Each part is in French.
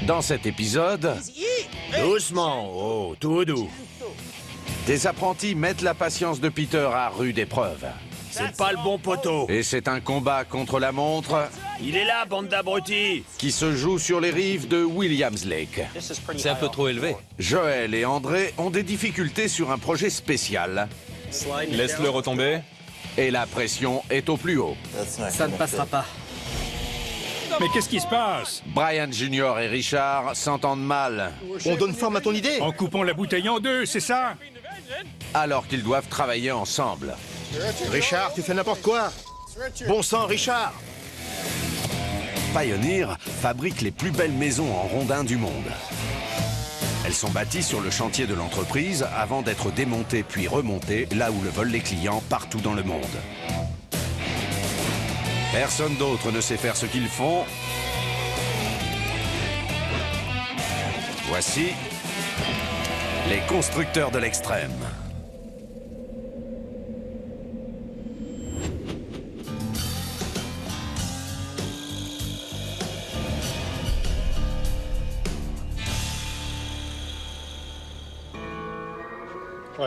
Dans cet épisode, Doucement, oh, tout doux. des apprentis mettent la patience de Peter à rude épreuve. C'est pas le bon poteau. Et c'est un combat contre la montre Il est là, bande d'abrutis. qui se joue sur les rives de Williams Lake. C'est un peu trop élevé. Joël et André ont des difficultés sur un projet spécial. Laisse-le retomber. Et la pression est au plus haut. Ça ne passera pas. Mais qu'est-ce qui se passe? Brian Jr. et Richard s'entendent mal, On donne forme à ton idée. En coupant la bouteille en deux, c'est ça? alors qu'ils doivent travailler ensemble. Richard, tu fais n'importe quoi. Bon sang, Richard. Pioneer fabrique les plus belles maisons en rondins du monde. Elles sont bâties sur le chantier de l'entreprise avant d'être démontées puis remontées là où le veulent les clients partout dans le monde. Personne d'autre ne sait faire ce qu'ils font. Voici les constructeurs de l'extrême.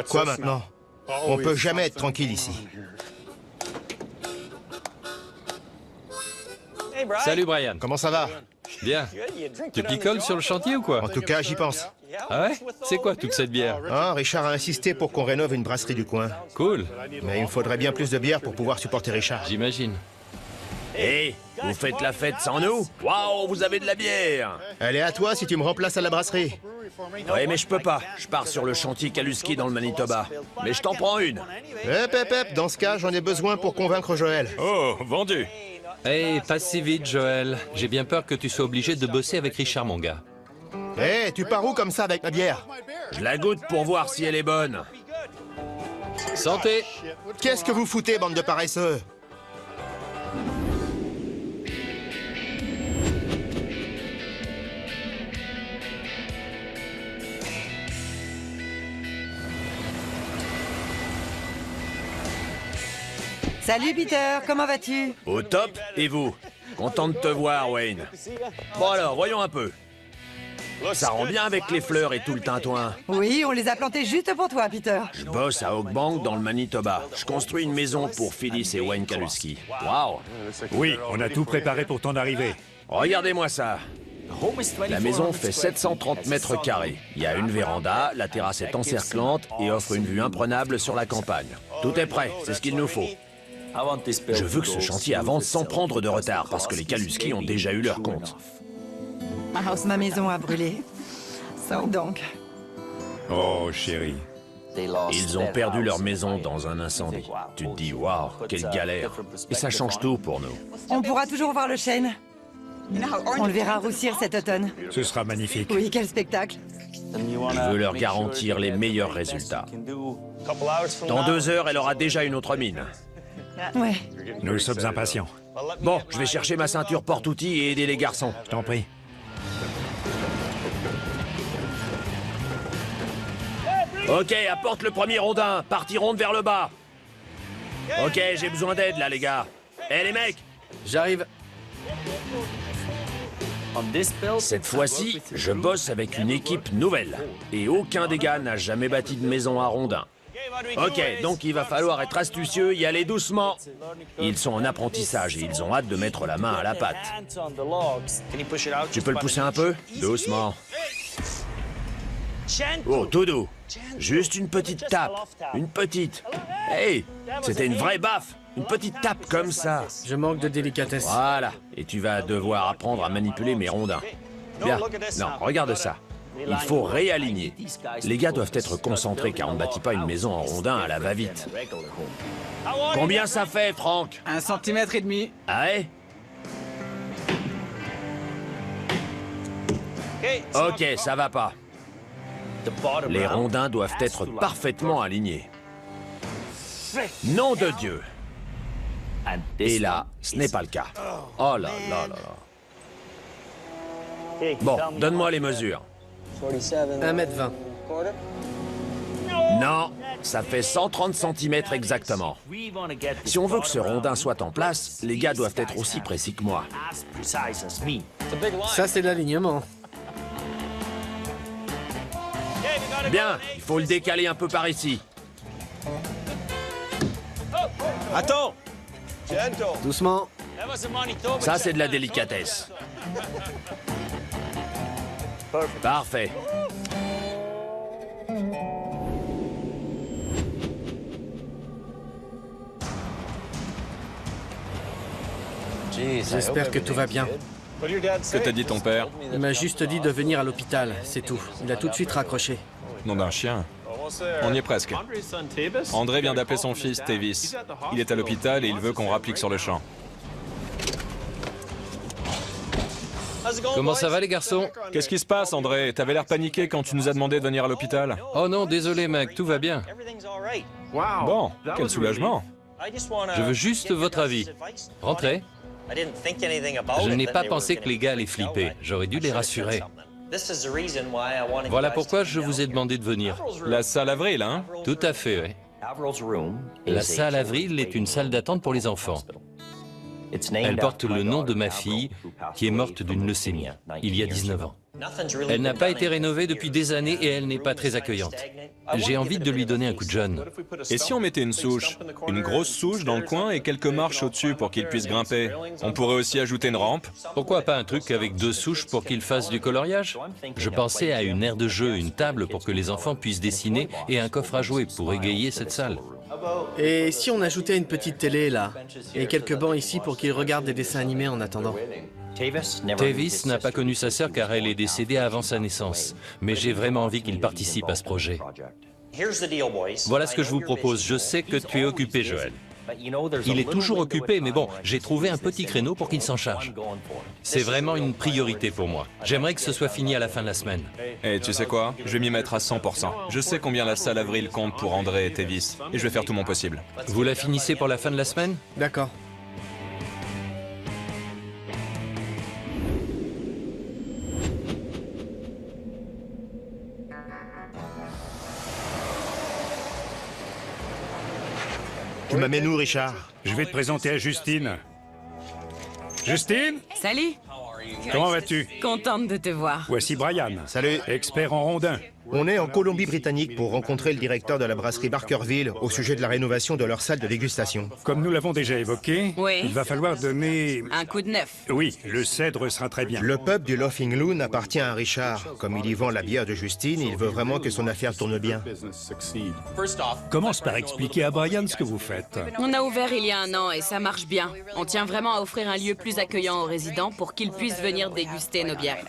Quoi maintenant? On peut jamais être tranquille ici. Salut Brian. Comment ça va? Bien. Tu picoles sur le chantier ou quoi? En tout cas, j'y pense. Ah ouais? C'est quoi toute cette bière? Ah, Richard a insisté pour qu'on rénove une brasserie du coin. Cool. Mais il me faudrait bien plus de bière pour pouvoir supporter Richard. J'imagine. Hé, vous faites la fête sans nous? Waouh, vous avez de la bière. Elle est à toi si tu me remplaces à la brasserie. Ouais, mais je peux pas. Je pars sur le chantier Kaluski dans le Manitoba. Mais je t'en prends une. Hep, dans ce cas, j'en ai besoin pour convaincre Joël. Oh, vendu. Hey, pas si vite, Joël. J'ai bien peur que tu sois obligé de bosser avec Richard, mon gars. Hé, tu pars où comme ça avec ma bière? Je la goûte pour voir si elle est bonne. Santé! Qu'est-ce que vous foutez, bande de paresseux? Salut Peter, comment vas-tu? Au top, et vous? Content de te voir, Wayne. Bon alors, voyons un peu. Ça rend bien avec les fleurs et tout le tintouin. Oui, on les a plantés juste pour toi, Peter. Je bosse à Oakbank dans le Manitoba. Je construis une maison pour Phyllis et Wayne Kaluski. Waouh! Oui, on a tout préparé pour ton arrivée. Regardez-moi ça. La maison fait 730 mètres carrés. Il y a une véranda, la terrasse est encerclante et offre une vue imprenable sur la campagne. Tout est prêt, c'est ce qu'il nous faut. Je veux que ce chantier avance sans prendre de retard parce que les Kaluski ont déjà eu leur compte. Ma maison a brûlé. Ça donc. Oh, chérie. Ils ont perdu leur maison dans un incendie. Tu te dis, waouh, quelle galère. Et ça change tout pour nous. On pourra toujours voir le chêne. On le verra roussir cet automne. Ce sera magnifique. Oui, quel spectacle. Je veux leur garantir les meilleurs résultats. Dans 2 heures, elle aura déjà une autre mine. Ouais. Nous sommes impatients. Bon, je vais chercher ma ceinture porte-outils et aider les garçons. Je t'en prie. Ok, apporte le premier rondin. Partie ronde vers le bas. Ok, j'ai besoin d'aide là, les gars. Eh, les mecs, J'arrive. cette fois-ci, je bosse avec une équipe nouvelle. Et aucun des gars n'a jamais bâti de maison à rondin. Ok, donc il va falloir être astucieux, y aller doucement. Ils sont en apprentissage et ils ont hâte de mettre la main à la pâte. Tu peux le pousser un peu? Doucement. Oh, tout doux. Juste une petite tape. Une petite. Hey, c'était une vraie baffe. Une petite tape comme ça. Je manque de délicatesse. Voilà. Et tu vas devoir apprendre à manipuler mes rondins. Bien. Non, regarde ça. Il faut réaligner. Les gars doivent être concentrés car on ne bâtit pas une maison en rondin à la va-vite. Combien ça fait, Franck? 1,5 cm. Ah ouais? Ok, ça va pas. Les rondins doivent être parfaitement alignés. Nom de Dieu! Et là, ce n'est pas le cas. Oh là là là là. Bon, donne-moi les mesures. 1,20 m. Non, ça fait 130 cm exactement. Si on veut que ce rondin soit en place, les gars doivent être aussi précis que moi. Ça, c'est l'alignement. Bien, il faut le décaler un peu par ici. Attends! Doucement. Ça, c'est de la délicatesse. Parfait. J'espère que tout va bien. Que t'a dit ton père? Il m'a juste dit de venir à l'hôpital, c'est tout. Il a tout de suite raccroché. Nom d'un chien. On y est presque. André vient d'appeler son fils, Tavis. Il est à l'hôpital et il veut qu'on rapplique sur le champ. Comment ça va les garçons? Qu'est-ce qui se passe, André? T'avais l'air paniqué quand tu nous as demandé de venir à l'hôpital. Oh non, désolé mec, tout va bien. Bon, quel soulagement. Je veux juste votre avis. Rentrez. Je n'ai pas pensé que les gars allaient flipper. J'aurais dû les rassurer. Voilà pourquoi je vous ai demandé de venir. La salle Avril, hein? Tout à fait, oui. La salle Avril est une salle d'attente pour les enfants. Elle porte le nom de ma fille, qui est morte d'une leucémie, il y a 19 ans. Elle n'a pas été rénovée depuis des années et elle n'est pas très accueillante. J'ai envie de lui donner un coup de jeune. Et si on mettait une souche? Une grosse souche dans le coin et quelques marches au-dessus pour qu'il puisse grimper? On pourrait aussi ajouter une rampe? Pourquoi pas un truc avec 2 souches pour qu'il fasse du coloriage? Je pensais à une aire de jeu, une table pour que les enfants puissent dessiner et un coffre à jouer pour égayer cette salle. Et si on ajoutait une petite télé, là? Et quelques bancs ici pour qu'ils regardent des dessins animés en attendant? Tavis n'a pas connu sa sœur car elle est décédée avant sa naissance. Mais j'ai vraiment envie qu'il participe à ce projet. Voilà ce que je vous propose. Je sais que tu es occupé, Joël. Il est toujours occupé, mais bon, j'ai trouvé un petit créneau pour qu'il s'en charge. C'est vraiment une priorité pour moi. J'aimerais que ce soit fini à la fin de la semaine. Et tu sais quoi? Je vais m'y mettre à 100%. Je sais combien la salle Avril compte pour André et Tavis. Et je vais faire tout mon possible. Vous la finissez pour la fin de la semaine? D'accord. Tu m'amènes où, Richard? Je vais te présenter à Justine. Justine, Salut. comment vas-tu? Contente de te voir. Voici Brian. Salut. Expert en rondins. On est en Colombie-Britannique pour rencontrer le directeur de la brasserie Barkerville au sujet de la rénovation de leur salle de dégustation. Comme nous l'avons déjà évoqué, Oui. il va falloir donner... Un coup de neuf. Oui, le cèdre sera très bien. Le pub du Laughing Loon appartient à Richard. Comme il y vend la bière de Justine, il veut vraiment que son affaire tourne bien. Commence par expliquer à Brian ce que vous faites. On a ouvert il y a 1 an et ça marche bien. On tient vraiment à offrir un lieu plus accueillant aux résidents pour qu'ils puissent venir déguster nos bières.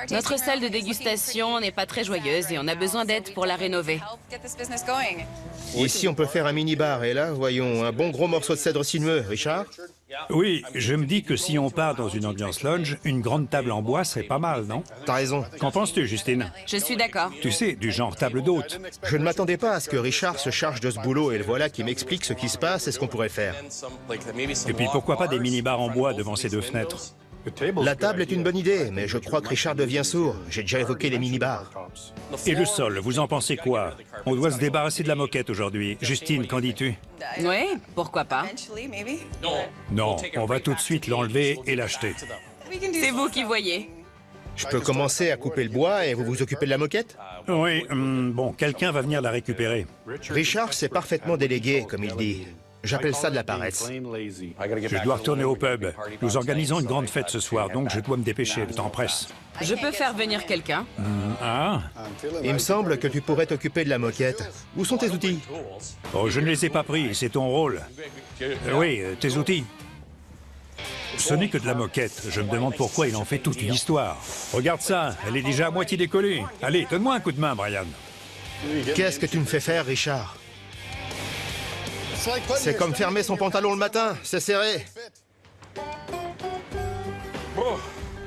Notre salle de dégustation n'est pas très joyeuse et on a besoin d'aide pour la rénover. Ici, on peut faire un mini-bar. Et là, voyons, un bon gros morceau de cèdre sinueux. Richard? Oui, je me dis que si on part dans une ambiance lounge, une grande table en bois serait pas mal, non? T'as raison. Qu'en penses-tu, Justine? Je suis d'accord. Tu sais, du genre table d'hôte. Je ne m'attendais pas à ce que Richard se charge de ce boulot et le voilà qui m'explique ce qui se passe et ce qu'on pourrait faire. Et puis pourquoi pas des mini-bars en bois devant ces 2 fenêtres? La table est une bonne idée, mais je crois que Richard devient sourd. J'ai déjà évoqué les mini-bars. Et le sol, vous en pensez quoi? On doit se débarrasser de la moquette aujourd'hui. Justine, qu'en dis-tu? Oui, pourquoi pas. Non, on va tout de suite l'enlever et l'acheter. C'est vous qui voyez. Je peux commencer à couper le bois et vous vous occupez de la moquette? Oui, bon, quelqu'un va venir la récupérer. Richard s'est parfaitement délégué, comme il dit. J'appelle ça de la paresse. Je dois retourner au pub. Nous organisons une grande fête ce soir, donc je dois me dépêcher, le temps presse. Je peux faire venir quelqu'un. Ah? Il me semble que tu pourrais t'occuper de la moquette. Où sont tes outils? Oh, je ne les ai pas pris, c'est ton rôle. Oui, tes outils. Ce n'est que de la moquette. Je me demande pourquoi il en fait toute une histoire. Regarde ça, elle est déjà à moitié décollée. Allez, donne-moi un coup de main, Brian. Qu'est-ce que tu me fais faire, Richard? C'est comme fermer son pantalon le matin, c'est serré.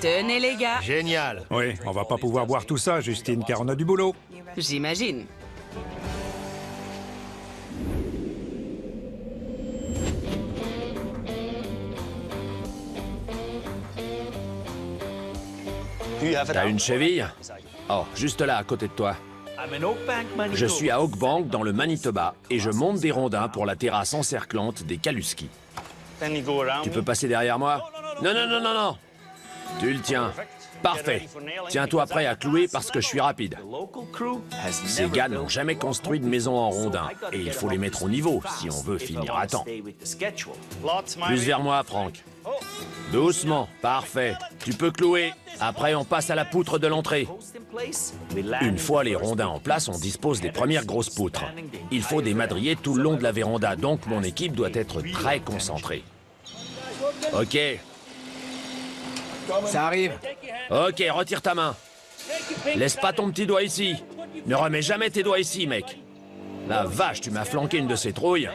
Tenez les gars. Génial. Oui, on va pas pouvoir boire tout ça, Justine, car on a du boulot. J'imagine. T'as une cheville? Oh, juste là, à côté de toi. Je suis à Oakbank, dans le Manitoba, et je monte des rondins pour la terrasse encerclante des Kaluski. Tu peux passer derrière moi? Non, non, non, non, non! Tu le tiens. Parfait. Tiens-toi prêt à clouer parce que je suis rapide. Ces gars n'ont jamais construit de maison en rondin. Et il faut les mettre au niveau si on veut finir à temps. Plus vers moi, Franck. Doucement. Parfait. Tu peux clouer. Après, on passe à la poutre de l'entrée. Une fois les rondins en place, on dispose des premières grosses poutres. Il faut des madriers tout le long de la véranda, donc mon équipe doit être très concentrée. Ok. Ça arrive. Ok, retire ta main. Laisse pas ton petit doigt ici. Ne remets jamais tes doigts ici, mec. La vache, tu m'as flanqué une de ces trouilles.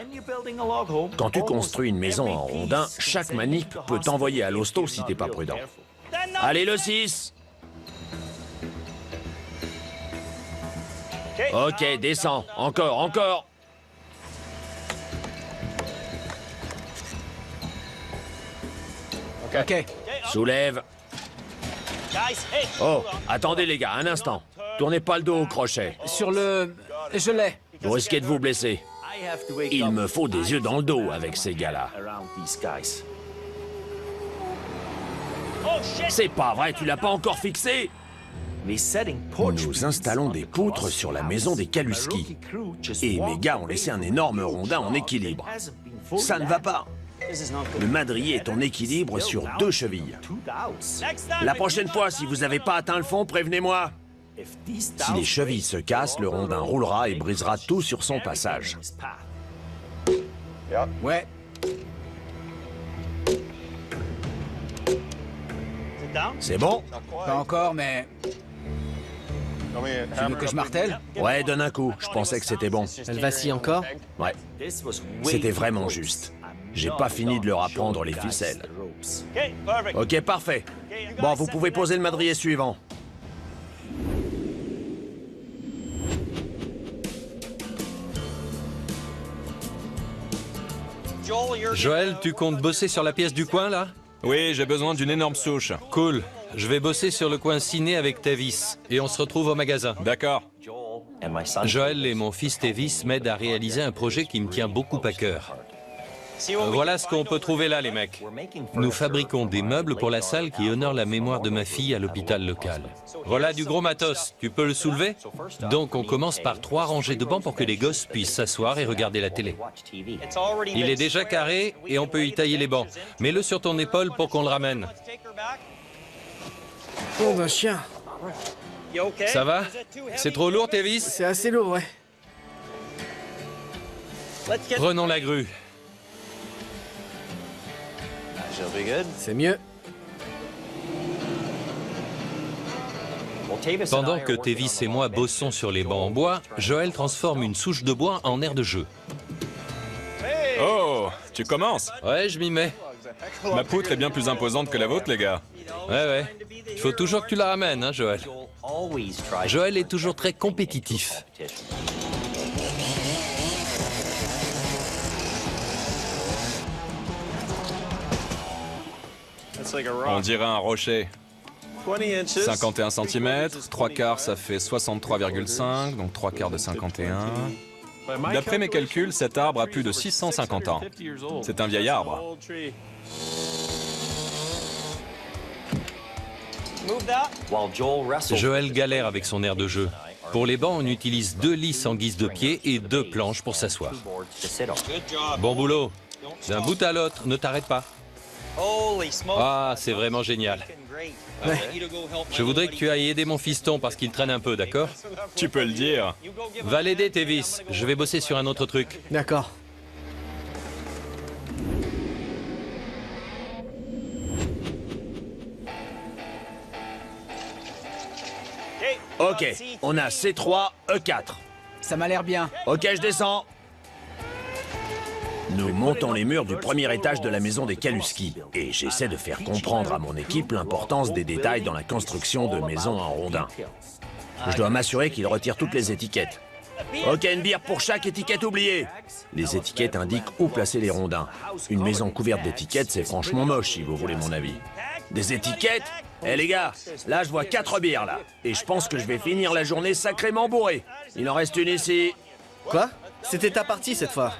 Quand tu construis une maison en rondin, chaque manip peut t'envoyer à l'hosto si t'es pas prudent. Allez, le 6. Ok, descends. Encore, encore. Ok. Soulève. Oh, attendez les gars, un instant. Tournez pas le dos au crochet. Sur le... Je l'ai. Vous risquez de vous blesser. Il me faut des yeux dans le dos avec ces gars-là. C'est pas vrai, tu l'as pas encore fixé? Nous installons des poutres sur la maison des Kaluski. Et mes gars ont laissé un énorme rondin en équilibre. Ça ne va pas. Le madrier est en équilibre sur 2 chevilles. La prochaine fois, si vous n'avez pas atteint le fond, prévenez-moi. Si les chevilles se cassent, le rondin roulera et brisera tout sur son passage. Ouais. C'est bon? Pas encore, mais... Tu veux que je martèle? Ouais, donne un coup. Je pensais que c'était bon. Elle vacille encore? Ouais. C'était vraiment juste. J'ai pas fini de leur apprendre les ficelles. Ok, parfait. Bon, vous pouvez poser le madrier suivant. Joël, tu comptes bosser sur la pièce du coin, là? Oui, j'ai besoin d'une énorme souche. Cool. Je vais bosser sur le coin ciné avec Tavis. Et on se retrouve au magasin. D'accord. Joël et mon fils Tavis m'aident à réaliser un projet qui me tient beaucoup à cœur. Voilà ce qu'on peut trouver là, les mecs. Nous fabriquons des meubles pour la salle qui honore la mémoire de ma fille à l'hôpital local. Voilà du gros matos. Tu peux le soulever? Donc on commence par 3 rangées de bancs pour que les gosses puissent s'asseoir et regarder la télé. Il est déjà carré et on peut y tailler les bancs. Mets-le sur ton épaule pour qu'on le ramène. Oh, d'un chien. Ça va? C'est trop lourd, Tavis? C'est assez lourd, ouais. Prenons la grue. C'est mieux. Pendant que Tavis et moi bossons sur les bancs en bois, Joël transforme une souche de bois en aire de jeu. Oh, tu commences? Ouais, je m'y mets. Ma poutre est bien plus imposante que la vôtre, les gars. Ouais. Il faut toujours que tu la ramènes, hein, Joël. Joël est toujours très compétitif. On dirait un rocher. 51 cm, 3 quarts ça fait 63,5, donc 3 quarts de 51. D'après mes calculs, cet arbre a plus de 650 ans. C'est un vieil arbre. Joël galère avec son aire de jeu. Pour les bancs, on utilise 2 lisses en guise de pied et 2 planches pour s'asseoir. Bon boulot. D'un bout à l'autre, ne t'arrête pas. Ah, c'est vraiment génial. Ouais. Je voudrais que tu ailles aider mon fiston parce qu'il traîne un peu, d'accord? Tu peux le dire. Va l'aider, Tavis. Je vais bosser sur un autre truc. D'accord. Ok, on a C3, E4. Ça m'a l'air bien. Ok, je descends. Nous montons les murs du premier étage de la maison des Kaluski. Et j'essaie de faire comprendre à mon équipe l'importance des détails dans la construction de maisons en rondin. Je dois m'assurer qu'ils retirent toutes les étiquettes. Ok, une bière pour chaque étiquette oubliée. Les étiquettes indiquent où placer les rondins. Une maison couverte d'étiquettes, c'est franchement moche, si vous voulez mon avis. Des étiquettes? Eh les gars, là je vois 4 bières là. Et je pense que je vais finir la journée sacrément bourré. Il en reste une ici. Quoi? C'était ta partie cette fois.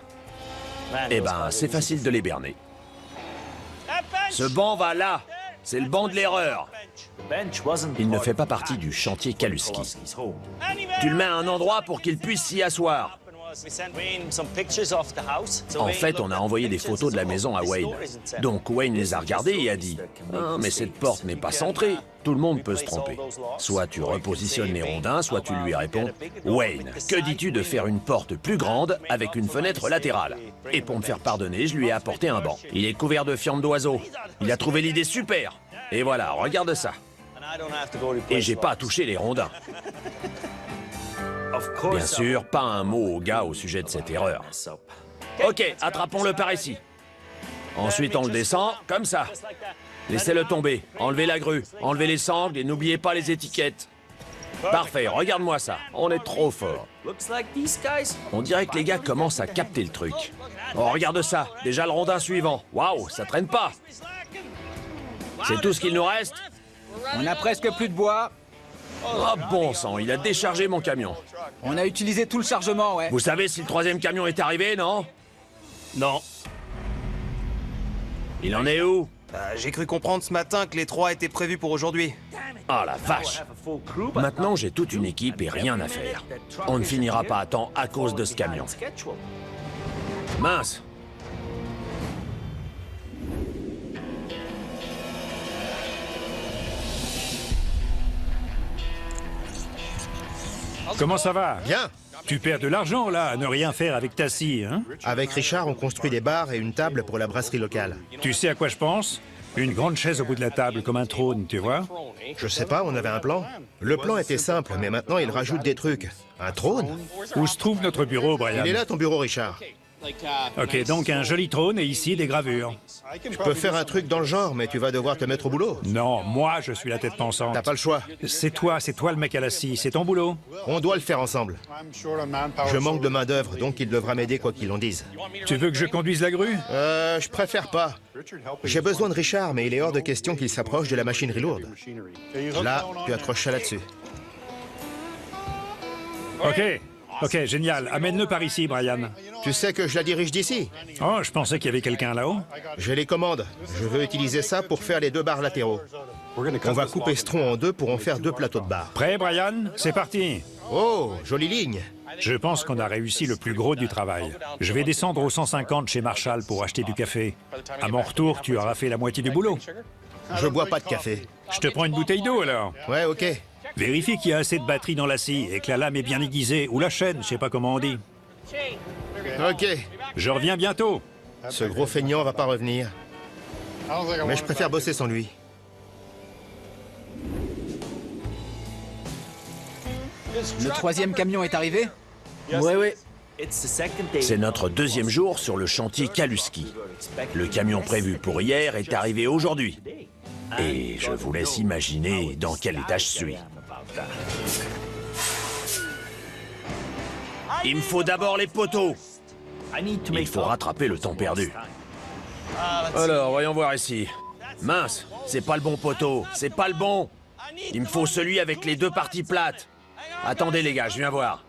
Eh ben, c'est facile de les berner. Ce banc va là. c'est le banc de l'erreur. Il ne fait pas partie du chantier Kaluski. Tu le mets à un endroit pour qu'il puisse s'y asseoir. En fait, on a envoyé des photos de la maison à Wayne. Donc Wayne les a regardées et a dit « Ah, mais cette porte n'est pas centrée. Tout le monde peut se tromper. Soit tu repositionnes les rondins, soit tu lui réponds « Wayne, que dis-tu de faire une porte plus grande avec une fenêtre latérale ?» Et pour me faire pardonner, je lui ai apporté un banc. Il est couvert de fientes d'oiseaux. Il a trouvé l'idée super. Et voilà, regarde ça. Et j'ai pas à toucher les rondins. Bien sûr, pas un mot au gars au sujet de cette erreur. Ok, attrapons-le par ici. Ensuite, on le descend, comme ça. Laissez-le tomber, enlevez la grue, enlevez les sangles et n'oubliez pas les étiquettes. Parfait, regarde-moi ça, on est trop fort. On dirait que les gars commencent à capter le truc. Oh, regarde ça, déjà le rondin suivant. Waouh, ça traîne pas. C'est tout ce qu'il nous reste? On a presque plus de bois. Oh bon sang, il a déchargé mon camion. On a utilisé tout le chargement, ouais. Vous savez si le troisième camion est arrivé, non? Non. Il en est où? J'ai cru comprendre ce matin que les 3 étaient prévus pour aujourd'hui. Ah la vache! Maintenant, j'ai toute une équipe et rien à faire. On ne finira pas à temps à cause de ce camion. Mince! Comment ça va? Bien. Tu perds de l'argent, là, à ne rien faire avec ta scie, hein? Avec Richard, on construit des bars et une table pour la brasserie locale. Tu sais à quoi je pense? Une grande chaise au bout de la table, comme un trône, tu vois? Je sais pas, on avait un plan. Le plan était simple, mais maintenant il rajoute des trucs. Un trône? Où se trouve notre bureau, Brian? Il est là, ton bureau, Richard. Ok, donc un joli trône et ici des gravures. Je peux faire un truc dans le genre, mais tu vas devoir te mettre au boulot. Non, moi, je suis la tête pensante. T'as pas le choix. C'est toi le mec à la scie, c'est ton boulot. On doit le faire ensemble. Je manque de main-d'œuvre, donc il devra m'aider quoi qu'il en dise. Tu veux que je conduise la grue? Je préfère pas. J'ai besoin de Richard, mais il est hors de question qu'il s'approche de la machinerie lourde. Là, tu accroches ça là-dessus. Ok, génial. Amène-le par ici, Brian. Tu sais que je la dirige d'ici. Oh, je pensais qu'il y avait quelqu'un là-haut. J'ai les commandes. Je veux utiliser ça pour faire les 2 barres latéraux. On va couper ce tronc en 2 pour en faire 2 plateaux de barres. Prêt, Brian? C'est parti. Oh, jolie ligne. Je pense qu'on a réussi le plus gros du travail. Je vais descendre au 150 chez Marshall pour acheter du café. À mon retour, tu auras fait la moitié du boulot. Je bois pas de café. Je te prends une bouteille d'eau, alors. Ouais, ok. Vérifie qu'il y a assez de batterie dans la scie et que la lame est bien aiguisée, ou la chaîne, je sais pas comment on dit. Ok. Je reviens bientôt. Ce gros feignant va pas revenir. Mais je préfère bosser sans lui. Le 3e camion est arrivé? Ouais. C'est notre 2e jour sur le chantier Kaluski. Le camion prévu pour hier est arrivé aujourd'hui. Et je vous laisse imaginer dans quel état je suis. Il me faut d'abord les poteaux. Il faut rattraper le temps perdu. Alors, voyons voir ici. Mince, c'est pas le bon poteau, c'est pas le bon. Il me faut celui avec les 2 parties plates. Attendez les gars, je viens voir.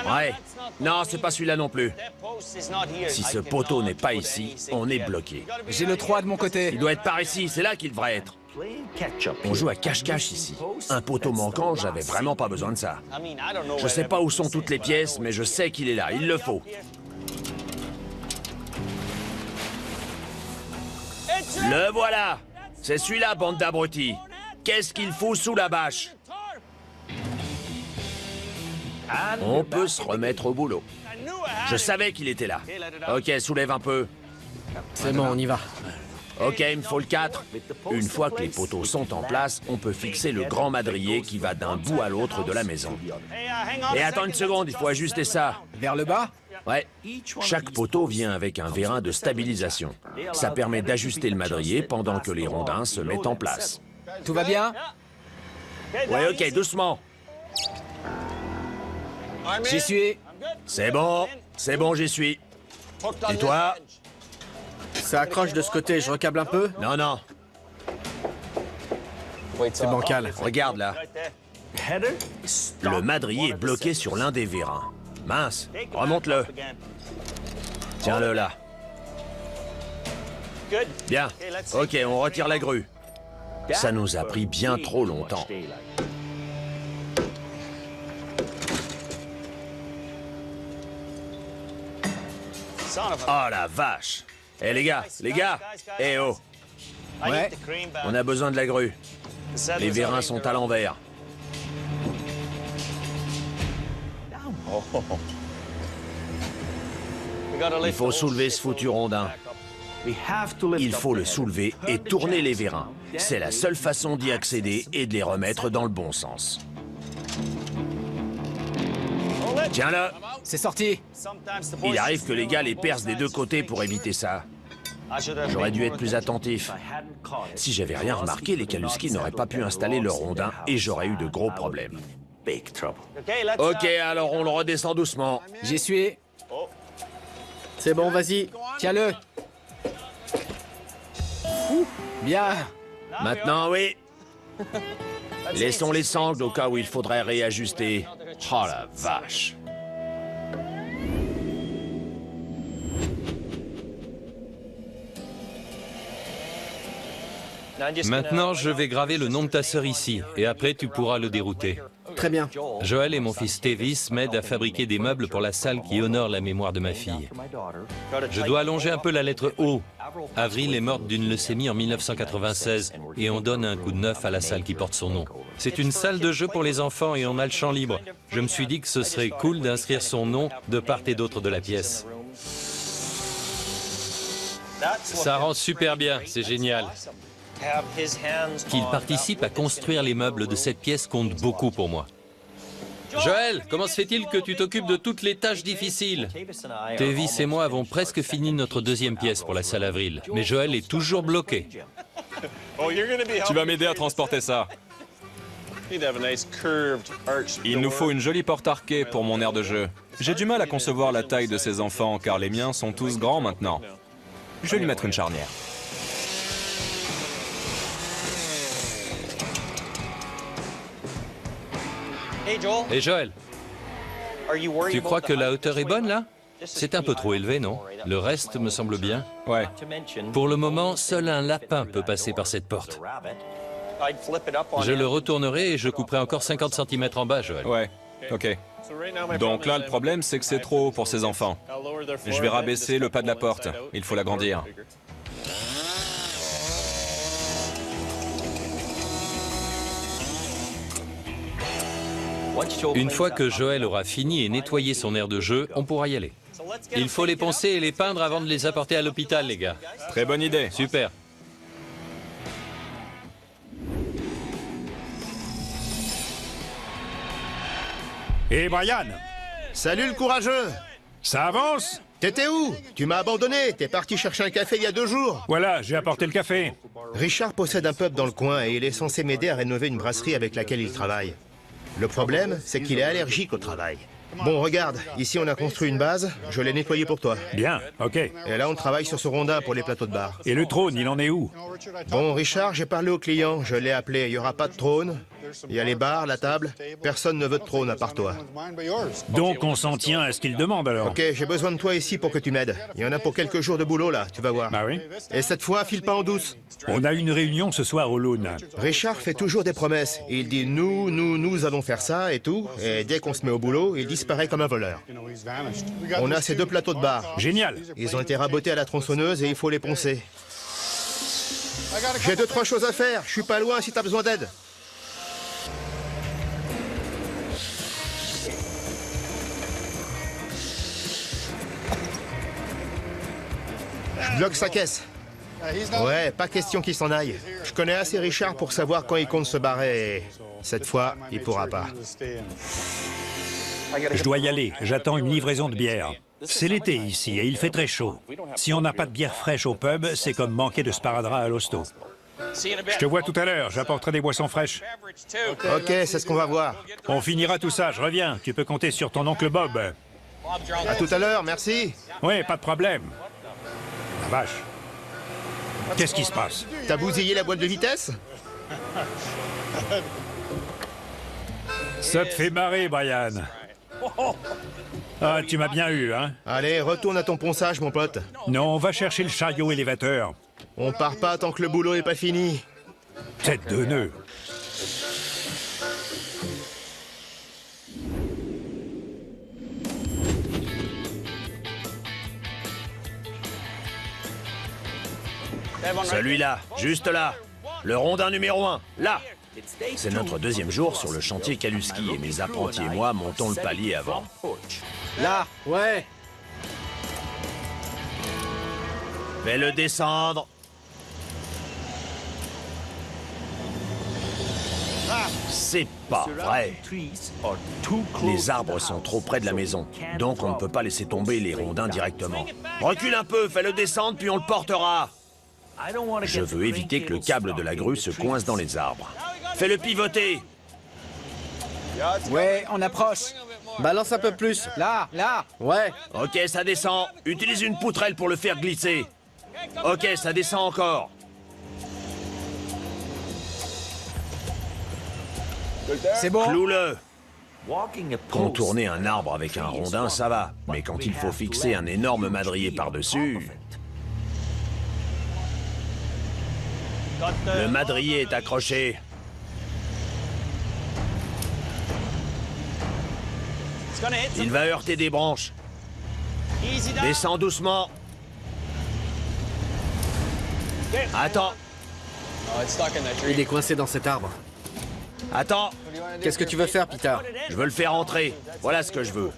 Ouais. Non, c'est pas celui-là non plus. Si ce poteau n'est pas ici, on est bloqué. J'ai le 3 de mon côté. Il doit être par ici, c'est là qu'il devrait être. On joue à cache-cache ici. Un poteau manquant, j'avais vraiment pas besoin de ça. Je sais pas où sont toutes les pièces, mais je sais qu'il est là, il le faut. Le voilà! C'est celui-là, bande d'abrutis. Qu'est-ce qu'il faut sous la bâche? On peut se remettre au boulot. Je savais qu'il était là. Ok, soulève un peu. C'est bon, on y va. Ok, il me faut le 4. Une fois que les poteaux sont en place, on peut fixer le grand madrier qui va d'un bout à l'autre de la maison. Et attends une seconde, il faut ajuster ça. Vers le bas? Ouais. Chaque poteau vient avec un vérin de stabilisation. Ça permet d'ajuster le madrier pendant que les rondins se mettent en place. Tout va bien? Ouais, ok, doucement. J'y suis. C'est bon, j'y suis. Et toi? Ça accroche de ce côté, je recable un peu? Non. C'est bancal. Regarde là. Le madrier est bloqué sur l'un des vérins. Mince, remonte-le. Tiens-le là. Bien. Ok, on retire la grue. Ça nous a pris bien trop longtemps. Oh la vache! Eh les gars, eh oh! Ouais. On a besoin de la grue. Les vérins sont à l'envers. Il faut soulever ce foutu rondin. Il faut le soulever et tourner les vérins. C'est la seule façon d'y accéder et de les remettre dans le bon sens. Tiens-le! C'est sorti. Il arrive que les gars les percent des deux côtés pour éviter ça. J'aurais dû être plus attentif. Si j'avais rien remarqué, les Kaluski n'auraient pas pu installer leur rondin et j'aurais eu de gros problèmes. Ok, alors on le redescend doucement. J'y suis. C'est bon, vas-y. Tiens-le. Bien. Maintenant, oui. Laissons les sangles au cas où il faudrait réajuster. Oh la vache. Maintenant, je vais graver le nom de ta sœur ici, et après tu pourras le dérouter. Très bien. Joel et mon fils Tevis m'aident à fabriquer des meubles pour la salle qui honore la mémoire de ma fille. Je dois allonger un peu la lettre O. Avril est morte d'une leucémie en 1996, et on donne un coup de neuf à la salle qui porte son nom. C'est une salle de jeu pour les enfants et on a le champ libre. Je me suis dit que ce serait cool d'inscrire son nom de part et d'autre de la pièce. Ça rend super bien, c'est génial. Qu'il participe à construire les meubles de cette pièce compte beaucoup pour moi. Joël, comment se fait-il que tu t'occupes de toutes les tâches difficiles? Tevis et moi avons presque fini notre deuxième pièce pour la salle Avril, mais Joël est toujours bloqué. Tu vas m'aider à transporter ça. Il nous faut une jolie porte arquée pour mon aire de jeu. J'ai du mal à concevoir la taille de ces enfants car les miens sont tous grands maintenant. Je vais lui mettre une charnière. Et Joël, tu crois que la hauteur est bonne là? C'est un peu trop élevé, non? Le reste me semble bien. Ouais. Pour le moment, seul un lapin peut passer par cette porte. Je le retournerai et je couperai encore 50 cm en bas, Joël. Ouais, ok. Donc là, le problème, c'est que c'est trop haut pour ces enfants. Je vais rabaisser le pas de la porte. Il faut l'agrandir. Une fois que Joël aura fini et nettoyé son aire de jeu, on pourra y aller. Il faut les poncer et les peindre avant de les apporter à l'hôpital, les gars. Très bonne idée. Super. Et Brian, Salut le courageux! ça avance? T'étais où? Tu m'as abandonné, t'es parti chercher un café il y a 2 jours. Voilà, j'ai apporté le café. Richard possède un pub dans le coin et il est censé m'aider à rénover une brasserie avec laquelle il travaille. Le problème, c'est qu'il est allergique au travail. Bon, regarde, ici on a construit une base, je l'ai nettoyée pour toi. Bien, ok. Et là on travaille sur ce rondin pour les plateaux de bar. Et le trône, il en est où? Bon, Richard, j'ai parlé au client, je l'ai appelé, il n'y aura pas de trône. Il y a les bars, la table, personne ne veut de trône à part toi. Donc on s'en tient à ce qu'il demande alors. Ok, j'ai besoin de toi ici pour que tu m'aides. Il y en a pour quelques jours de boulot là, tu vas voir. Bah oui. Et cette fois, file pas en douce. On a une réunion ce soir au Loon. Richard fait toujours des promesses. Il dit nous allons faire ça et tout. Et dès qu'on se met au boulot, il disparaît comme un voleur. On a ces 2 plateaux de bar. Génial. Ils ont été rabotés à la tronçonneuse et il faut les poncer. J'ai 2-3 choses à faire. Je suis pas loin si t'as besoin d'aide. Je bloque sa caisse. Ouais, pas question qu'il s'en aille. Je connais assez Richard pour savoir quand il compte se barrer. Et cette fois, il pourra pas. Je dois y aller, j'attends une livraison de bière. C'est l'été ici et il fait très chaud. Si on n'a pas de bière fraîche au pub, c'est comme manquer de sparadrap à l'hosto. Je te vois tout à l'heure, j'apporterai des boissons fraîches. Ok, c'est ce qu'on va voir. On finira tout ça, je reviens. Tu peux compter sur ton oncle Bob. À tout à l'heure, merci. Oui, pas de problème. La vache. Qu'est-ce qui se passe? T'as bousillé la boîte de vitesse? Ça te fait marrer, Brian. Ah, tu m'as bien eu, hein? Allez, retourne à ton ponçage, mon pote. Non, on va chercher le chariot élévateur. On part pas tant que le boulot est pas fini. Tête de nœud. Celui-là, juste là. Le rondin numéro 1, là. C'est notre deuxième jour sur le chantier Kaluski et mes apprentis et moi montons le palier avant. Là, Ouais. Fais-le descendre. C'est pas vrai. Les arbres sont trop près de la maison, donc on ne peut pas laisser tomber les rondins directement. Recule un peu, fais-le descendre, puis on le portera. Je veux éviter que le câble de la grue se coince dans les arbres. Fais-le pivoter. ouais, on approche. Balance un peu plus. Là, là. Ouais. Ok, ça descend. Utilise une poutrelle pour le faire glisser. Ok, ça descend encore. C'est bon. Cloue-le. Contourner un arbre avec un rondin, ça va. Mais quand il faut fixer un énorme madrier par-dessus... Le madrier est accroché. Il va heurter des branches. Descends doucement. Attends. Il est coincé dans cet arbre. Attends. Qu'est-ce que tu veux faire, Peter? Je veux le faire entrer. Voilà ce que je veux.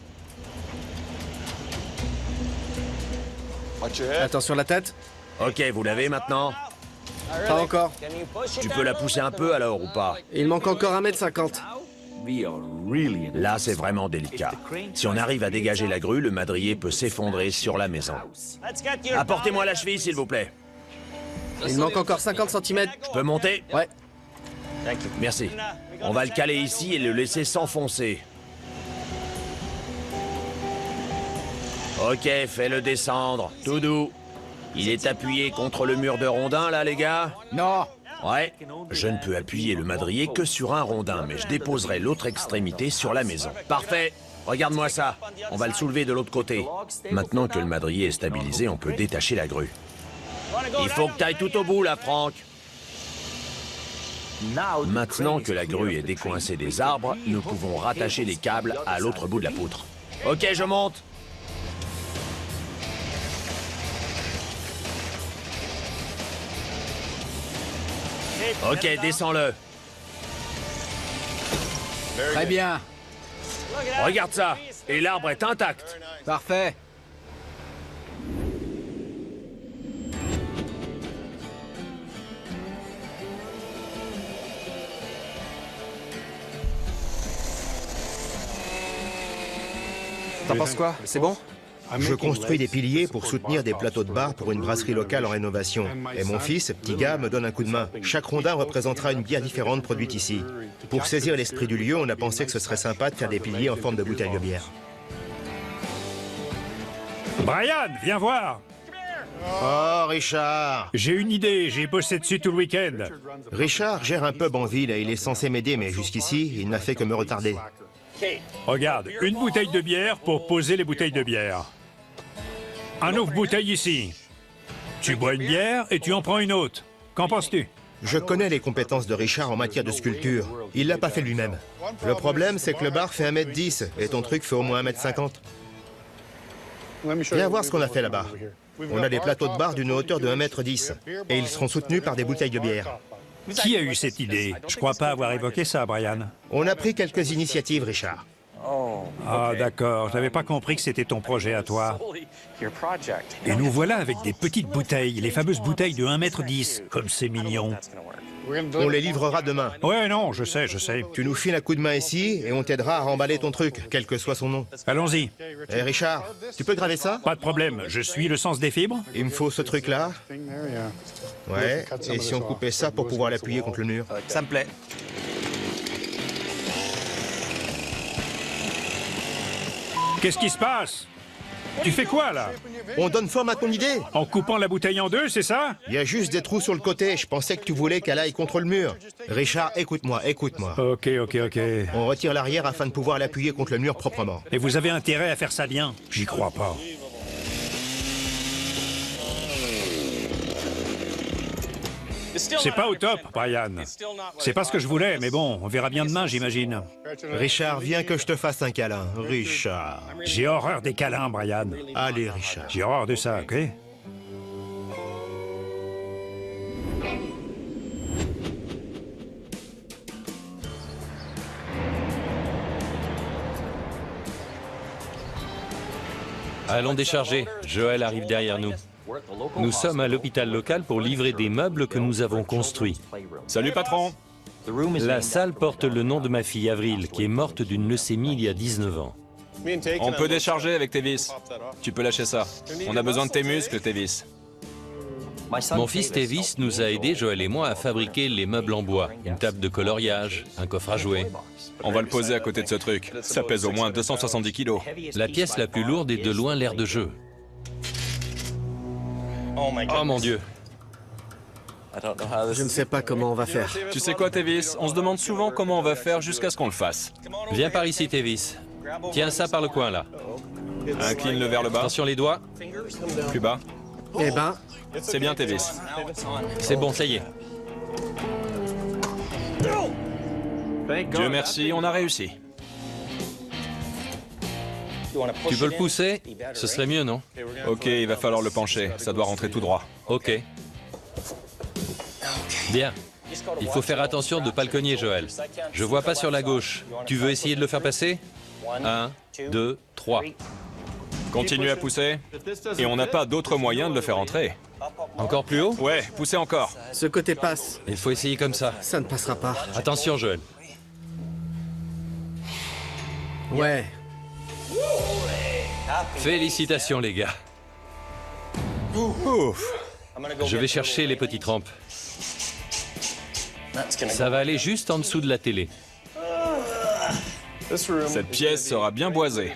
Attention la tête. Ok, vous l'avez maintenant? Pas encore. Tu peux la pousser un peu alors ou pas? Il manque encore 1m50. Là, c'est vraiment délicat. Si on arrive à dégager la grue, le madrier peut s'effondrer sur la maison. Apportez-moi la cheville, s'il vous plaît. Il manque encore 50 cm. Je peux monter? Ouais. Merci. On va le caler ici et le laisser s'enfoncer. Ok, fais-le descendre, tout doux. Il est appuyé contre le mur de rondin, là, les gars? Non. Ouais. Je ne peux appuyer le madrier que sur un rondin, mais je déposerai l'autre extrémité sur la maison. Parfait. Regarde-moi ça. On va le soulever de l'autre côté. Maintenant que le madrier est stabilisé, on peut détacher la grue. Il faut que tu ailles tout au bout, là, Franck. Maintenant que la grue est décoincée des arbres, nous pouvons rattacher les câbles à l'autre bout de la poutre. Ok, je monte. Ok, descends-le. Très bien. Regarde ça. Et l'arbre est intact. Parfait. T'en penses quoi? C'est bon? Je construis des piliers pour soutenir des plateaux de bar pour une brasserie locale en rénovation. Et mon fils, petit gars, me donne un coup de main. Chaque rondin représentera une bière différente produite ici. Pour saisir l'esprit du lieu, on a pensé que ce serait sympa de faire des piliers en forme de bouteille de bière. Brian, viens voir. Oh, Richard! J'ai une idée, j'ai bossé dessus tout le week-end. Richard gère un pub en ville et il est censé m'aider, mais jusqu'ici, il n'a fait que me retarder. Regarde, une bouteille de bière pour poser les bouteilles de bière. Un ouvre-bouteille ici. Tu bois une bière et tu en prends une autre. Qu'en penses-tu? Je connais les compétences de Richard en matière de sculpture. Il l'a pas fait lui-même. Le problème, c'est que le bar fait 1m10 et ton truc fait au moins 1m50. Viens voir ce qu'on a fait là-bas. On a des plateaux de bar d'une hauteur de 1m10 et ils seront soutenus par des bouteilles de bière. Qui a eu cette idée? Je crois pas avoir évoqué ça, Brian. On a pris quelques initiatives, Richard. Ah, d'accord. J'avais pas compris que c'était ton projet à toi. Et nous voilà avec des petites bouteilles, les fameuses bouteilles de 1m10. Comme c'est mignon. On les livrera demain. Ouais, non, je sais, je sais. Tu nous files un coup de main ici et on t'aidera à remballer ton truc, quel que soit son nom. Allons-y. Hé, Richard, tu peux graver ça? Pas de problème. Je suis le sens des fibres. Il me faut ce truc-là. Ouais, et si on coupait ça pour pouvoir l'appuyer contre le mur? Ça me plaît. Qu'est-ce qui se passe? Tu fais quoi, là? On donne forme à ton idée. En coupant la bouteille en deux, c'est ça? Il y a juste des trous sur le côté. Je pensais que tu voulais qu'elle aille contre le mur. Richard, écoute-moi, écoute-moi. Ok. On retire l'arrière afin de pouvoir l'appuyer contre le mur proprement. Et vous avez intérêt à faire ça bien? J'y crois pas. C'est pas au top, Brian. C'est pas ce que je voulais, mais bon, on verra bien demain, j'imagine. Richard, viens que je te fasse un câlin. Richard. J'ai horreur des câlins, Brian. Allez, Richard. J'ai horreur de ça, ok? Allons décharger. Joël arrive derrière nous. Nous sommes à l'hôpital local pour livrer des meubles que nous avons construits. Salut patron. La salle porte le nom de ma fille Avril, qui est morte d'une leucémie il y a 19 ans. On peut décharger avec tes vis. Tu peux lâcher ça. On a besoin de tes muscles, tes vis. Mon fils Tevis nous a aidés, Joël et moi, à fabriquer les meubles en bois. Une table de coloriage, un coffre à jouets. On va le poser à côté de ce truc. Ça pèse au moins 270 kilos. La pièce la plus lourde est de loin l'aire de jeu. Oh mon Dieu! Je ne sais pas comment on va faire. Tu sais quoi, Tevis? On se demande souvent comment on va faire jusqu'à ce qu'on le fasse. Viens par ici, Tevis. Tiens ça par le coin, là. Incline-le vers le bas. Attention les doigts. Plus bas. Eh ben, C'est bien, Tevis. C'est bon, ça y est. Dieu merci, on a réussi. Tu peux le pousser? Ce serait mieux, non? Ok, il va falloir le pencher. Ça doit rentrer tout droit. Ok. Bien. Il faut faire attention de ne pas le cogner, Joël. Je vois pas sur la gauche. Tu veux essayer de le faire passer? 1, 2, 3. Continue à pousser. Et on n'a pas d'autre moyen de le faire entrer. Encore plus haut? Ouais, poussez encore. ce côté passe. Il faut essayer comme ça. Ça ne passera pas. Attention, Joël. Ouais. Félicitations, les gars. Ouf. Je vais chercher les petites rampes. Ça va aller juste en dessous de la télé. Cette pièce sera bien boisée.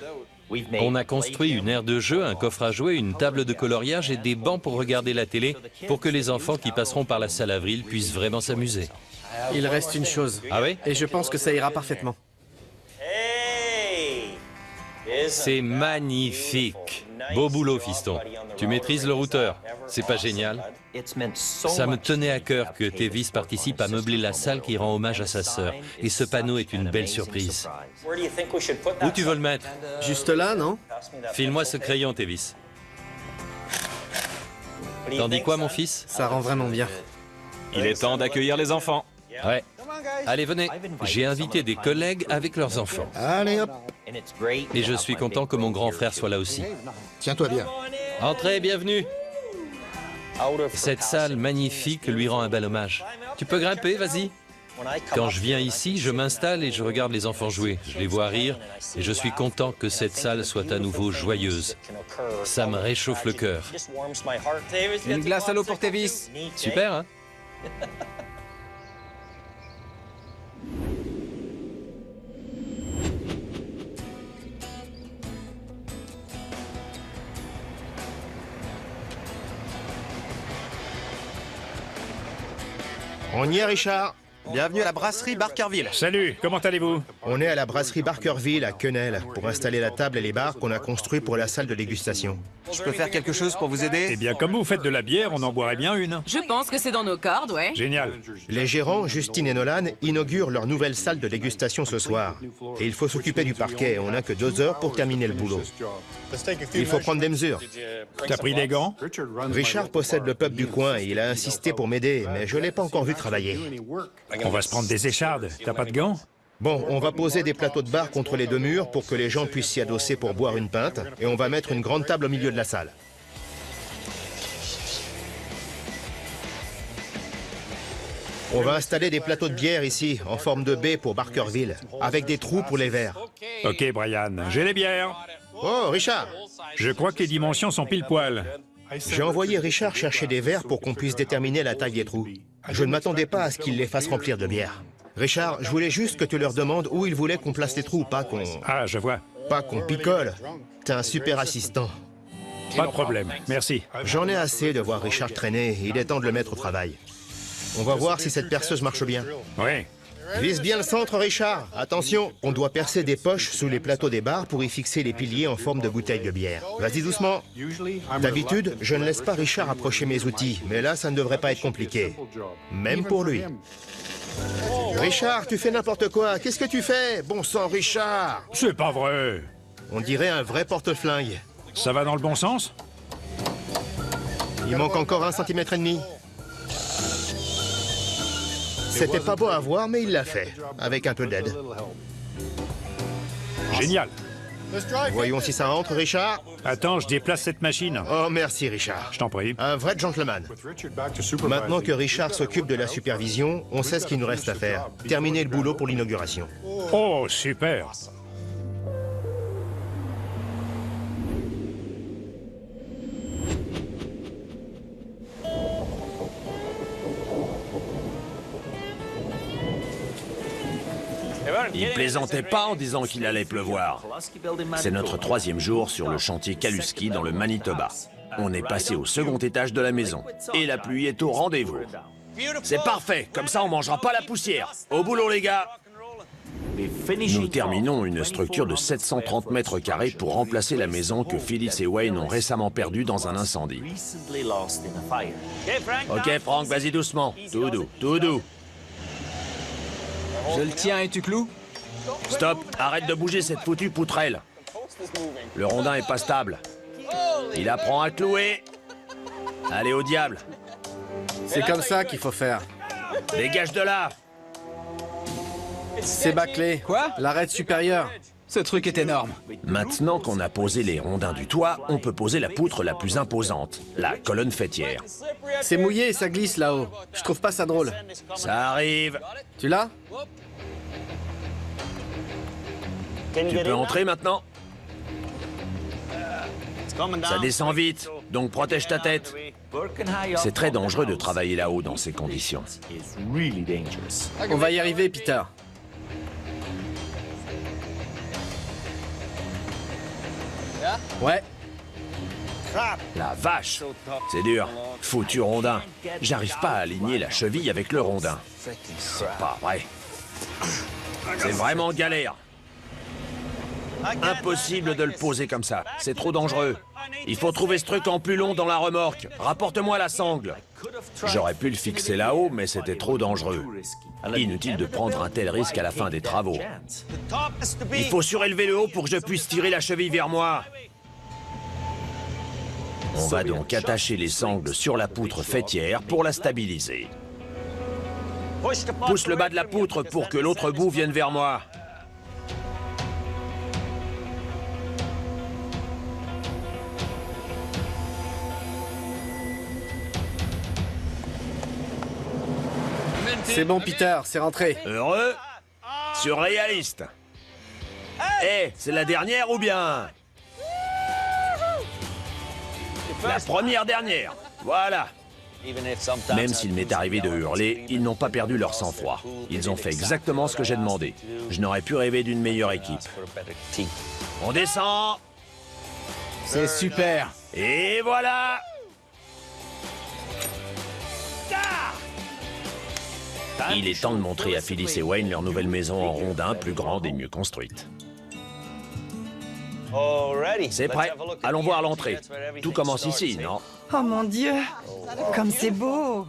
On a construit une aire de jeu, un coffre à jouets, une table de coloriage et des bancs pour regarder la télé pour que les enfants qui passeront par la salle Avril puissent vraiment s'amuser. Il reste une chose. Ah oui? Et je pense que ça ira parfaitement. C'est magnifique. Beau boulot, fiston. Tu maîtrises le routeur. C'est pas génial? Ça me tenait à cœur que Tevis participe à meubler la salle qui rend hommage à sa sœur. Et ce panneau est une belle surprise. Où tu veux le mettre? Juste là, non? File-moi ce crayon, Tevis. T'en dis quoi, mon fils? Ça rend vraiment bien. Il est temps d'accueillir les enfants. Ouais. Allez, venez. J'ai invité des collègues avec leurs enfants. Allez, hop. Et je suis content que mon grand frère soit là aussi. Tiens-toi bien. Entrez, bienvenue. Cette salle magnifique lui rend un bel hommage. Tu peux grimper, vas-y. Quand je viens ici, je m'installe et je regarde les enfants jouer. Je les vois rire et je suis content que cette salle soit à nouveau joyeuse. Ça me réchauffe le cœur. Une glace à l'eau pour Tevis. Super, hein? On y est, Richard? Bienvenue à la brasserie Barkerville. Salut, comment allez-vous? On est à la brasserie Barkerville à Quenelle pour installer la table et les bars qu'on a construits pour la salle de dégustation. Je peux faire quelque chose pour vous aider? Eh bien, comme vous faites de la bière, on en boirait bien une. Je pense que c'est dans nos cordes, ouais. Génial. Les gérants, Justine et Nolan, inaugurent leur nouvelle salle de dégustation ce soir. Et il faut s'occuper du parquet. On n'a que 2 heures pour terminer le boulot. Il faut prendre des mesures. T'as pris des gants? Richard possède le pub du coin et il a insisté pour m'aider, mais je l'ai pas encore vu travailler. On va se prendre des échardes. T'as pas de gants? Bon, on va poser des plateaux de bar contre les 2 murs pour que les gens puissent s'y adosser pour boire une pinte, et on va mettre une grande table au milieu de la salle. On va installer des plateaux de bière ici, en forme de baie pour Barkerville, avec des trous pour les verres. Ok, Brian, j'ai les bières. Oh, Richard! Je crois que les dimensions sont pile poil. J'ai envoyé Richard chercher des verres pour qu'on puisse déterminer la taille des trous. Je ne m'attendais pas à ce qu'il les fasse remplir de bière. Richard, je voulais juste que tu leur demandes où ils voulaient qu'on place les trous, pas qu'on... Ah, je vois. Pas qu'on picole. T'es un super assistant. Pas de problème, merci. J'en ai assez de voir Richard traîner. Il est temps de le mettre au travail. On va voir si cette perceuse marche bien. Oui. Vise bien le centre, Richard. Attention, on doit percer des poches sous les plateaux des bars pour y fixer les piliers en forme de bouteilles de bière. Vas-y doucement. D'habitude, je ne laisse pas Richard approcher mes outils, mais là, ça ne devrait pas être compliqué. Même pour lui. Richard, tu fais n'importe quoi. Qu'est-ce que tu fais? Bon sang, Richard. C'est pas vrai. On dirait un vrai porte-flingue. Ça va dans le bon sens? Il manque encore 1,5 cm. C'était pas beau à voir, mais il l'a fait, avec un peu d'aide. Génial. Voyons si ça rentre, Richard. Attends, je déplace cette machine. Oh, merci, Richard. Je t'en prie. Un vrai gentleman. Maintenant que Richard s'occupe de la supervision, on sait ce qu'il nous reste à faire. Terminer le boulot pour l'inauguration. Oh, super. Il plaisantait pas en disant qu'il allait pleuvoir. C'est notre 3e jour sur le chantier Kaluski dans le Manitoba. On est passé au 2e étage de la maison. Et la pluie est au rendez-vous. C'est parfait, comme ça on mangera pas la poussière. Au boulot les gars. Nous terminons une structure de 730 mètres carrés pour remplacer la maison que Phyllis et Wayne ont récemment perdue dans un incendie. Ok Frank, vas-y doucement. Tout doux, tout doux. Je le tiens et tu cloues? Stop, arrête de bouger cette foutue poutrelle. Le rondin est pas stable. Il apprend à clouer. Allez au diable. C'est comme ça qu'il faut faire. Dégage de là. C'est bâclé. Quoi? L'arête supérieure. Ce truc est énorme. Maintenant qu'on a posé les rondins du toit, on peut poser la poutre la plus imposante, la colonne faîtière. C'est mouillé et ça glisse là-haut. Je trouve pas ça drôle. Ça arrive. Tu l'as? Tu peux entrer maintenant? Ça descend vite, donc protège ta tête. C'est très dangereux de travailler là-haut dans ces conditions. On va y arriver, Peter. Ouais. La vache! C'est dur. Foutu rondin. J'arrive pas à aligner la cheville avec le rondin. C'est pas vrai. C'est vraiment galère. Impossible de le poser comme ça. C'est trop dangereux. Il faut trouver ce truc en plus long dans la remorque. Rapporte-moi la sangle. J'aurais pu le fixer là-haut, mais c'était trop dangereux. Inutile de prendre un tel risque à la fin des travaux. Il faut surélever le haut pour que je puisse tirer la cheville vers moi. On va donc attacher les sangles sur la poutre faîtière pour la stabiliser. Pousse le bas de la poutre pour que l'autre bout vienne vers moi. C'est bon, Peter, c'est rentré. Heureux? Surréaliste. Eh, c'est la dernière ou bien? La première dernière. Voilà. Même s'il m'est arrivé de hurler, ils n'ont pas perdu leur sang-froid. Ils ont fait exactement ce que j'ai demandé. Je n'aurais pu rêver d'une meilleure équipe. On descend. C'est super. Et voilà. Il est temps de montrer à Phyllis et Wayne leur nouvelle maison en rondin, plus grande et mieux construite. C'est prêt. Allons voir l'entrée. Tout commence ici, non? Oh mon Dieu, comme c'est beau!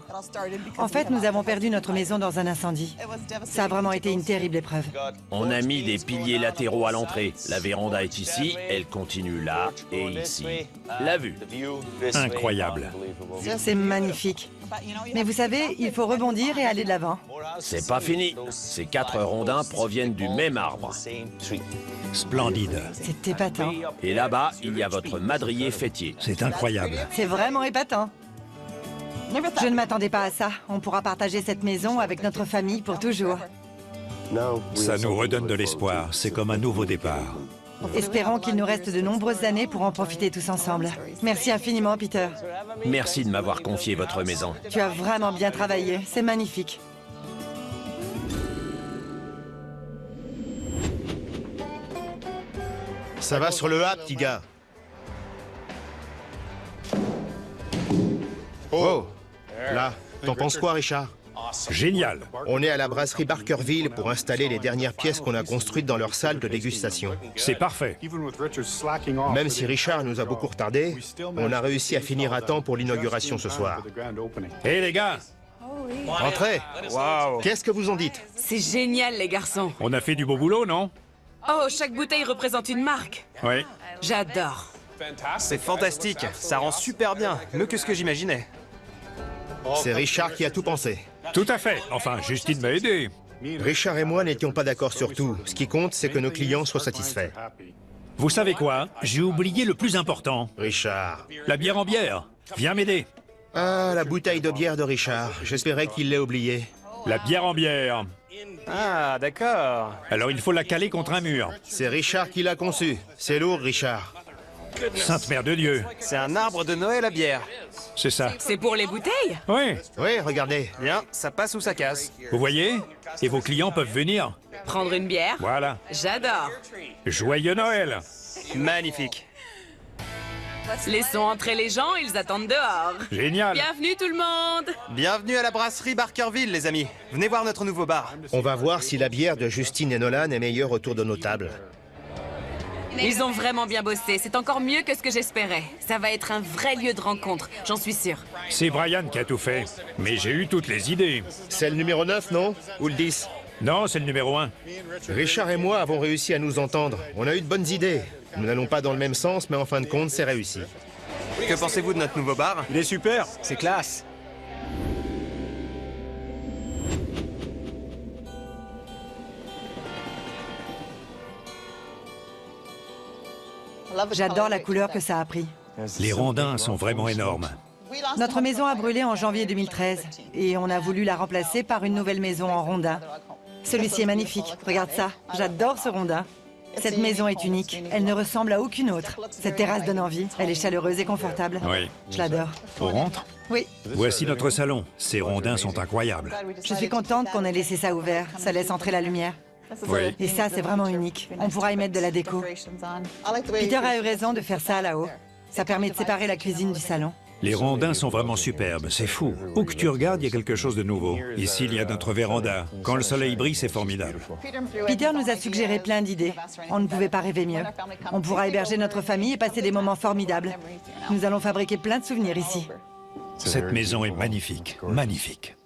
En fait, nous avons perdu notre maison dans un incendie. Ça a vraiment été une terrible épreuve. On a mis des piliers latéraux à l'entrée. La véranda est ici, elle continue là et ici. La vue. Incroyable. C'est magnifique. Mais vous savez, il faut rebondir et aller de l'avant. C'est pas fini. Ces 4 rondins proviennent du même arbre. Splendide. C'est épatant. Et là-bas, il y a votre madrier fêtier. C'est incroyable. C'est vraiment épatant. Je ne m'attendais pas à ça. On pourra partager cette maison avec notre famille pour toujours. Ça nous redonne de l'espoir. C'est comme un nouveau départ. Espérons qu'il nous reste de nombreuses années pour en profiter tous ensemble. Merci infiniment, Peter. Merci de m'avoir confié votre maison. Tu as vraiment bien travaillé. C'est magnifique. Ça va sur le A, petit gars. Oh! Là, t'en penses quoi, Richard? Génial. On est à la brasserie Barkerville pour installer les dernières pièces qu'on a construites dans leur salle de dégustation. C'est parfait. Même si Richard nous a beaucoup retardé, on a réussi à finir à temps pour l'inauguration ce soir. Hé les gars, Entrez. Waouh. Qu'est-ce que vous en dites? C'est génial, les garçons. on a fait du beau boulot, non? Oh, chaque bouteille représente une marque. Oui. J'adore. C'est fantastique, ça rend super bien, mieux que ce que j'imaginais. C'est Richard qui a tout pensé. Tout à fait. Enfin, Justine m'a aidé. Richard et moi n'étions pas d'accord sur tout. Ce qui compte, c'est que nos clients soient satisfaits. Vous savez quoi? J'ai oublié le plus important. Richard. La bière en bière. Viens m'aider. Ah, la bouteille de bière de Richard. J'espérais qu'il l'ait oubliée. La bière en bière. Ah, d'accord. Alors il faut la caler contre un mur. C'est Richard qui l'a conçu. C'est lourd, Richard. Sainte Mère de Dieu. C'est un arbre de Noël à bière. C'est ça. C'est pour les bouteilles? Oui. Oui, regardez. Bien, ça passe ou ça casse. Vous voyez? Et vos clients peuvent venir. Prendre une bière? Voilà. J'adore. Joyeux Noël. Magnifique. Laissons entrer les gens, ils attendent dehors. Génial. Bienvenue tout le monde. Bienvenue à la brasserie Barkerville, les amis. Venez voir notre nouveau bar. On va voir si la bière de Justine et Nolan est meilleure autour de nos tables. Ils ont vraiment bien bossé, c'est encore mieux que ce que j'espérais. Ça va être un vrai lieu de rencontre, j'en suis sûre. C'est Brian qui a tout fait. Mais j'ai eu toutes les idées. C'est le numéro 9, non? Ou le 10? Non, c'est le numéro 1. Richard et moi avons réussi à nous entendre. On a eu de bonnes idées. Nous n'allons pas dans le même sens, mais en fin de compte, c'est réussi. Que pensez-vous de notre nouveau bar? Il est super, c'est classe. J'adore la couleur que ça a pris. Les rondins sont vraiment énormes. Notre maison a brûlé en janvier 2013 et on a voulu la remplacer par une nouvelle maison en rondin. Celui-ci est magnifique. Regarde ça. J'adore ce rondin. Cette maison est unique. Elle ne ressemble à aucune autre. Cette terrasse donne envie. Elle est chaleureuse et confortable. Oui. Je l'adore. On rentre? Oui. Voici notre salon. Ces rondins sont incroyables. Je suis contente qu'on ait laissé ça ouvert. Ça laisse entrer la lumière. Oui. Et ça, c'est vraiment unique. On pourra y mettre de la déco. Peter a eu raison de faire ça là-haut. Ça permet de séparer la cuisine du salon. Les rondins sont vraiment superbes, c'est fou. Où que tu regardes, il y a quelque chose de nouveau. Ici, il y a notre véranda. Quand le soleil brille, c'est formidable. Peter nous a suggéré plein d'idées. On ne pouvait pas rêver mieux. On pourra héberger notre famille et passer des moments formidables. Nous allons fabriquer plein de souvenirs ici. Cette maison est magnifique, magnifique.